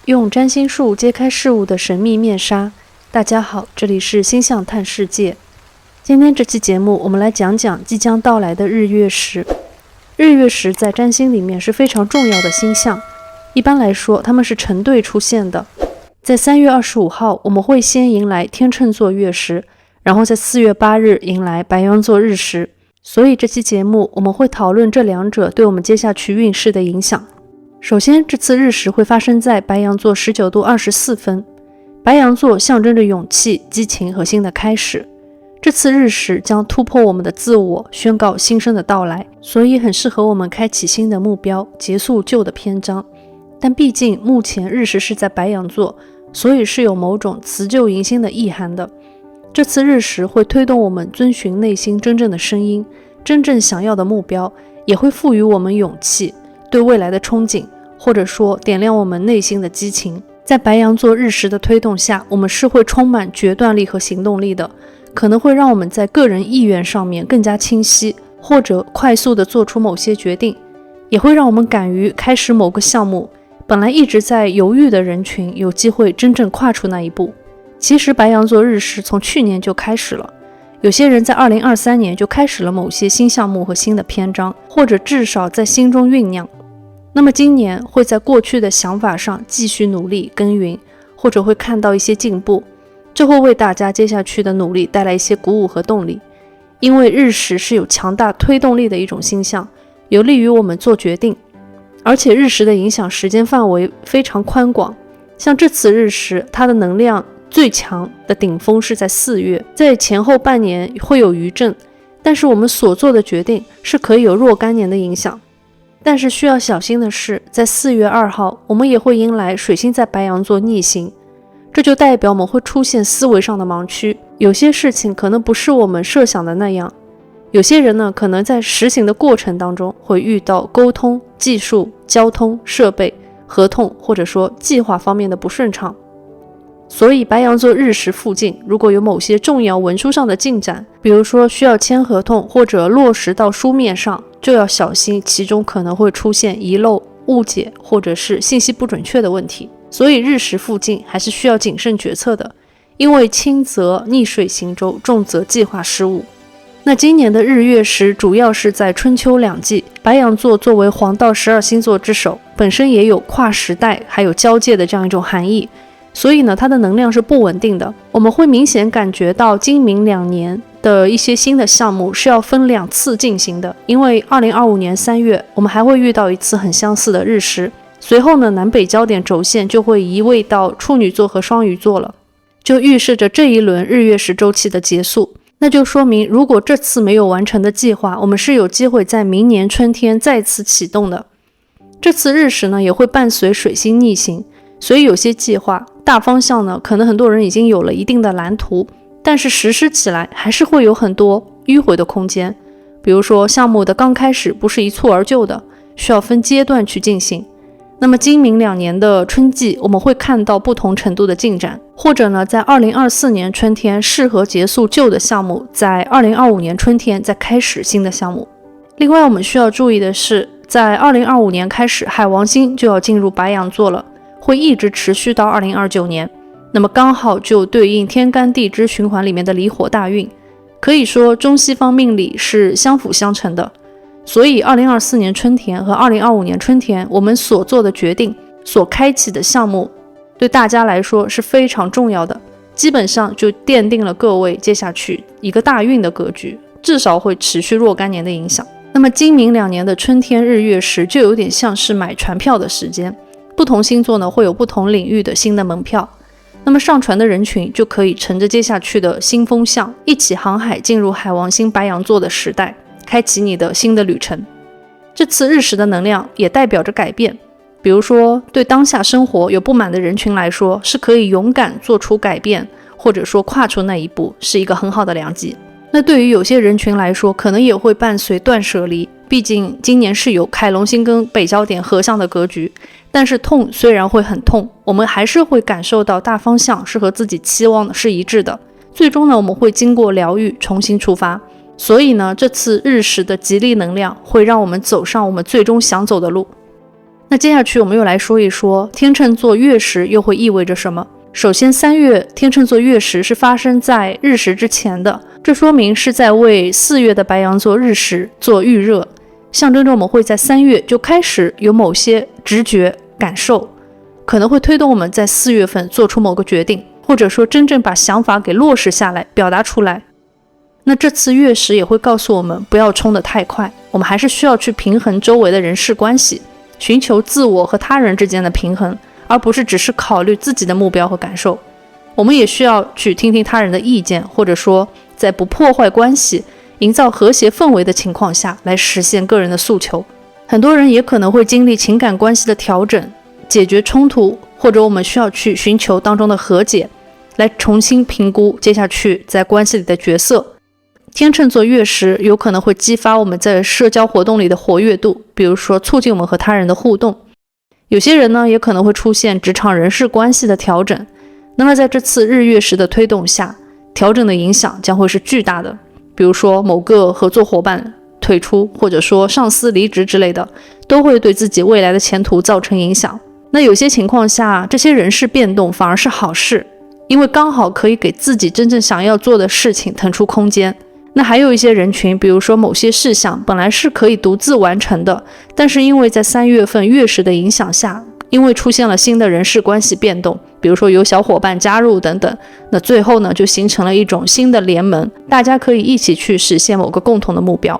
用占星术揭开事物的神秘面纱。大家好，这里是星象探世界。今天这期节目，我们来讲讲即将到来的日月食。日月食在占星里面是非常重要的星象，一般来说，它们是成对出现的。在3月25号，我们会先迎来天秤座月食，然后在4月8日迎来白羊座日食。所以这期节目我们会讨论这两者对我们接下去运势的影响。首先，这次日食会发生在白羊座19度24分。白羊座象征着勇气、激情和新的开始。这次日食将突破我们的自我，宣告新生的到来，所以很适合我们开启新的目标，结束旧的篇章。但毕竟目前日食是在白羊座，所以是有某种辞旧迎新的意涵的。这次日食会推动我们遵循内心真正的声音，真正想要的目标，也会赋予我们勇气，对未来的憧憬，或者说点亮我们内心的激情。在白羊座日食的推动下，我们是会充满决断力和行动力的，可能会让我们在个人意愿上面更加清晰，或者快速地做出某些决定，也会让我们敢于开始某个项目，本来一直在犹豫的人群有机会真正跨出那一步。其实白羊座日食从去年就开始了，有些人在2023年就开始了某些新项目和新的篇章，或者至少在心中酝酿。那么今年会在过去的想法上继续努力耕耘，或者会看到一些进步，这会为大家接下去的努力带来一些鼓舞和动力。因为日食是有强大推动力的一种星象，有利于我们做决定，而且日食的影响时间范围非常宽广。像这次日食，它的能量最强的顶峰是在4月，在前后半年会有余震，但是我们所做的决定是可以有若干年的影响。但是需要小心的是，在4月2号，我们也会迎来水星在白羊座逆行，这就代表我们会出现思维上的盲区，有些事情可能不是我们设想的那样，有些人呢，可能在实行的过程当中会遇到沟通、技术、交通、设备、合同或者说计划方面的不顺畅。所以白羊座日食附近，如果有某些重要文书上的进展，比如说需要签合同或者落实到书面上，就要小心其中可能会出现遗漏、误解或者是信息不准确的问题。所以日食附近还是需要谨慎决策的，因为轻则逆水行舟，重则计划失误。那今年的日月食主要是在春秋两季，白羊座作为黄道12星座之首，本身也有跨时代还有交界的这样一种含义，所以呢，它的能量是不稳定的。我们会明显感觉到今明2年的一些新的项目是要分2次进行的，因为2025年3月我们还会遇到一次很相似的日食，随后呢，南北焦点轴线就会移位到处女座和双鱼座了，就预示着这一轮日月食周期的结束。那就说明，如果这次没有完成的计划，我们是有机会在明年春天再次启动的。这次日食呢，也会伴随水星逆行，所以有些计划大方向呢，可能很多人已经有了一定的蓝图，但是实施起来还是会有很多迂回的空间。比如说项目的刚开始不是一蹴而就的，需要分阶段去进行。那么今明2年的春季，我们会看到不同程度的进展，或者呢，在2024年春天适合结束旧的项目，在2025年春天再开始新的项目。另外我们需要注意的是，在2025年开始，海王星就要进入白羊座了，会一直持续到2029年，那么刚好就对应天干地支循环里面的离火大运，可以说中西方命理是相辅相成的。所以2024年春天和2025年春天，我们所做的决定，所开启的项目，对大家来说是非常重要的，基本上就奠定了各位接下去一个大运的格局，至少会持续若干年的影响。那么今明2年的春天日月食就有点像是买船票的时间，不同星座呢会有不同领域的新的门票，那么上船的人群就可以乘着接下去的新风向，一起航海进入海王星白羊座的时代，开启你的新的旅程。这次日食的能量也代表着改变，比如说对当下生活有不满的人群来说，是可以勇敢做出改变，或者说跨出那一步，是一个很好的良机。那对于有些人群来说，可能也会伴随断舍离，毕竟今年是有凯龙星跟北焦点合相的格局，但是痛虽然会很痛，我们还是会感受到大方向是和自己期望的是一致的，最终呢，我们会经过疗愈重新出发。所以呢，这次日食的吉利能量会让我们走上我们最终想走的路。那接下去我们又来说一说天秤座月食又会意味着什么。首先3月天秤座月食是发生在日食之前的，这说明是在为4月的白羊座日食做预热，象征着我们会在3月就开始有某些直觉感受，可能会推动我们在4月份做出某个决定，或者说真正把想法给落实下来表达出来。那这次月食也会告诉我们不要冲得太快，我们还是需要去平衡周围的人事关系，寻求自我和他人之间的平衡，而不是只是考虑自己的目标和感受。我们也需要去听听他人的意见，或者说在不破坏关系、营造和谐氛围的情况下来实现个人的诉求。很多人也可能会经历情感关系的调整，解决冲突，或者我们需要去寻求当中的和解，来重新评估接下去在关系里的角色。天秤座月食有可能会激发我们在社交活动里的活跃度，比如说促进我们和他人的互动。有些人呢，也可能会出现职场人事关系的调整。那么在这次日月食的推动下，调整的影响将会是巨大的。比如说某个合作伙伴退出，或者说上司离职之类的，都会对自己未来的前途造成影响。那有些情况下，这些人事变动反而是好事，因为刚好可以给自己真正想要做的事情腾出空间。那还有一些人群，比如说某些事项本来是可以独自完成的，但是因为在3月份月食的影响下，因为出现了新的人事关系变动，比如说有小伙伴加入等等，那最后呢就形成了一种新的联盟，大家可以一起去实现某个共同的目标。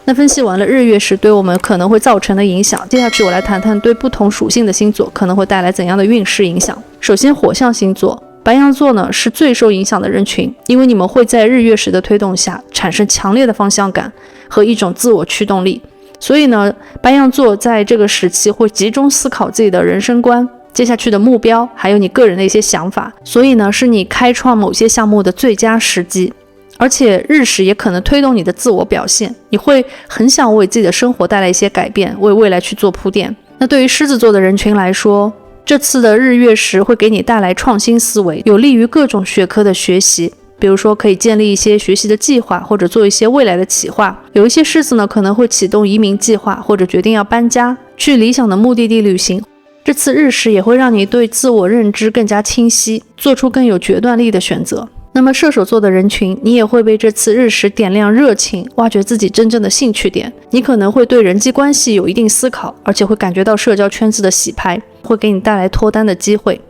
那分析完了日月食对我们可能会造成的影响，接下去我来谈谈对不同属性的星座可能会带来怎样的运势影响。首先火象星座，白羊座呢是最受影响的人群，因为你们会在日月食的推动下产生强烈的方向感和一种自我驱动力，所以呢白羊座在这个时期会集中思考自己的人生观、接下去的目标，还有你个人的一些想法，所以呢是你开创某些项目的最佳时机。而且日食也可能推动你的自我表现，你会很想为自己的生活带来一些改变，为未来去做铺垫。那对于狮子座的人群来说，这次的日月食会给你带来创新思维，有利于各种学科的学习，比如说可以建立一些学习的计划，或者做一些未来的企划。有一些狮子呢可能会启动移民计划，或者决定要搬家，去理想的目的地旅行。这次日食也会让你对自我认知更加清晰，做出更有决断力的选择。那么射手座的人群，你也会被这次日食点亮热情，挖掘自己真正的兴趣点。你可能会对人际关系有一定思考，而且会感觉到社交圈子的洗牌，会给你带来脱单的机会。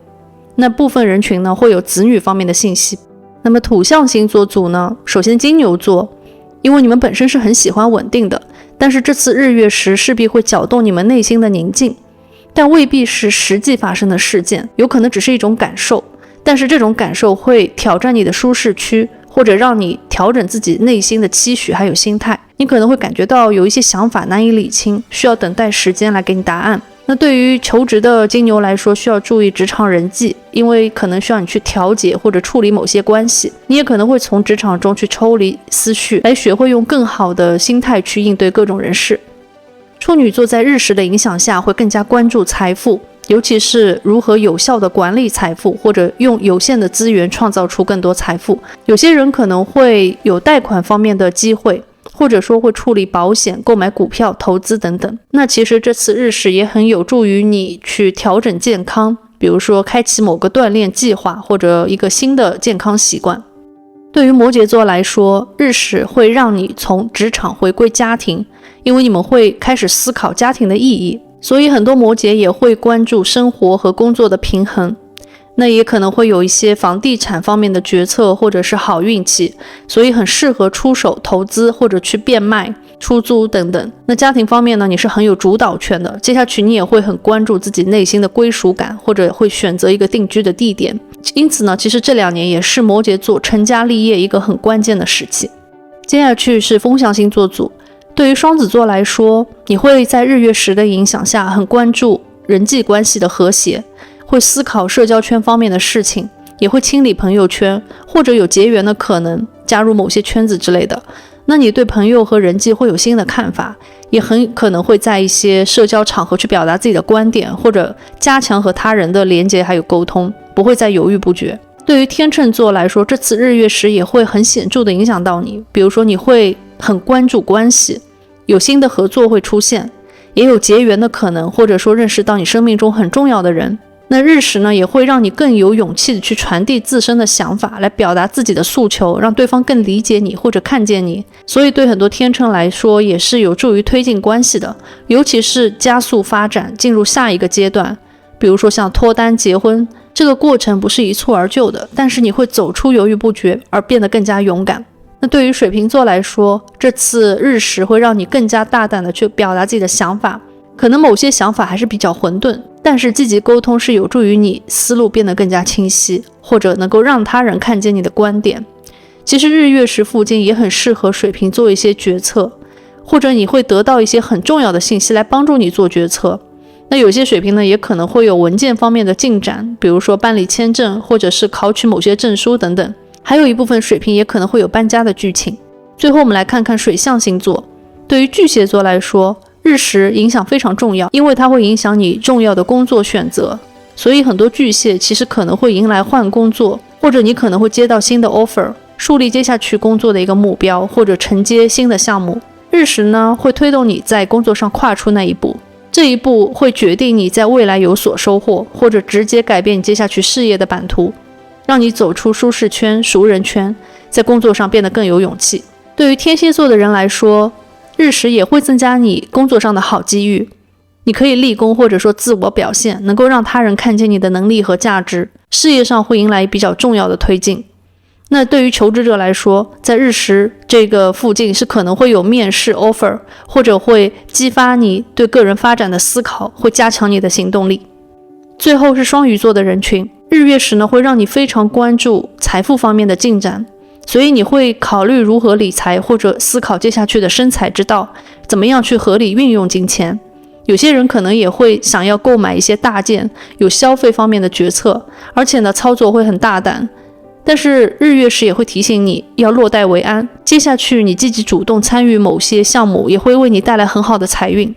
那部分人群呢，会有子女方面的信息。那么土象星座组呢，首先金牛座，因为你们本身是很喜欢稳定的，但是这次日月食势必会搅动你们内心的宁静，但未必是实际发生的事件，有可能只是一种感受。但是这种感受会挑战你的舒适区，或者让你调整自己内心的期许还有心态。你可能会感觉到有一些想法难以理清，需要等待时间来给你答案。那对于求职的金牛来说，需要注意职场人际，因为可能需要你去调节或者处理某些关系。你也可能会从职场中去抽离思绪，来学会用更好的心态去应对各种人事。处女座在日食的影响下会更加关注财富，尤其是如何有效的管理财富，或者用有限的资源创造出更多财富。有些人可能会有贷款方面的机会，或者说会处理保险、购买股票、投资等等。那其实这次日食也很有助于你去调整健康，比如说开启某个锻炼计划，或者一个新的健康习惯。对于摩羯座来说，日食会让你从职场回归家庭，因为你们会开始思考家庭的意义，所以很多摩羯也会关注生活和工作的平衡。那也可能会有一些房地产方面的决策，或者是好运气，所以很适合出手投资，或者去变卖、出租等等。那家庭方面呢，你是很有主导权的，接下去你也会很关注自己内心的归属感，或者会选择一个定居的地点。因此呢，其实这2年也是摩羯座成家立业一个很关键的时期。接下去是风象星座组，对于双子座来说，你会在日月食的影响下很关注人际关系的和谐，会思考社交圈方面的事情，也会清理朋友圈，或者有结缘的可能，加入某些圈子之类的。那你对朋友和人际会有新的看法，也很可能会在一些社交场合去表达自己的观点，或者加强和他人的连接还有沟通，不会再犹豫不决。对于天秤座来说，这次日月食也会很显著的影响到你，比如说你会很关注关系，有新的合作会出现，也有结缘的可能，或者说认识到你生命中很重要的人。那日食呢，也会让你更有勇气的去传递自身的想法，来表达自己的诉求，让对方更理解你或者看见你。所以对很多天秤来说也是有助于推进关系的，尤其是加速发展进入下一个阶段，比如说像脱单结婚，这个过程不是一蹴而就的，但是你会走出犹豫不决而变得更加勇敢。那对于水瓶座来说，这次日食会让你更加大胆的去表达自己的想法，可能某些想法还是比较混沌，但是积极沟通是有助于你思路变得更加清晰，或者能够让他人看见你的观点。其实日月食附近也很适合水瓶做一些决策，或者你会得到一些很重要的信息来帮助你做决策。那有些水瓶呢，也可能会有文件方面的进展，比如说办理签证，或者是考取某些证书等等。还有一部分水瓶也可能会有搬家的剧情。最后我们来看看水象星座。对于巨蟹座来说，日食影响非常重要，因为它会影响你重要的工作选择，所以很多巨蟹其实可能会迎来换工作，或者你可能会接到新的 offer， 树立接下去工作的一个目标，或者承接新的项目。日食呢，会推动你在工作上跨出那一步，这一步会决定你在未来有所收获，或者直接改变你接下去事业的版图，让你走出舒适圈、熟人圈，在工作上变得更有勇气。对于天蝎座的人来说，日食也会增加你工作上的好机遇，你可以立功或者说自我表现，能够让他人看见你的能力和价值，事业上会迎来比较重要的推进。那对于求职者来说，在日食这个附近是可能会有面试 offer， 或者会激发你对个人发展的思考，会加强你的行动力。最后是双鱼座的人群，日月食呢会让你非常关注财富方面的进展，所以你会考虑如何理财，或者思考接下去的生财之道，怎么样去合理运用金钱。有些人可能也会想要购买一些大件，有消费方面的决策，而且呢操作会很大胆。但是日月食也会提醒你要落袋为安，接下去你积极主动参与某些项目，也会为你带来很好的财运。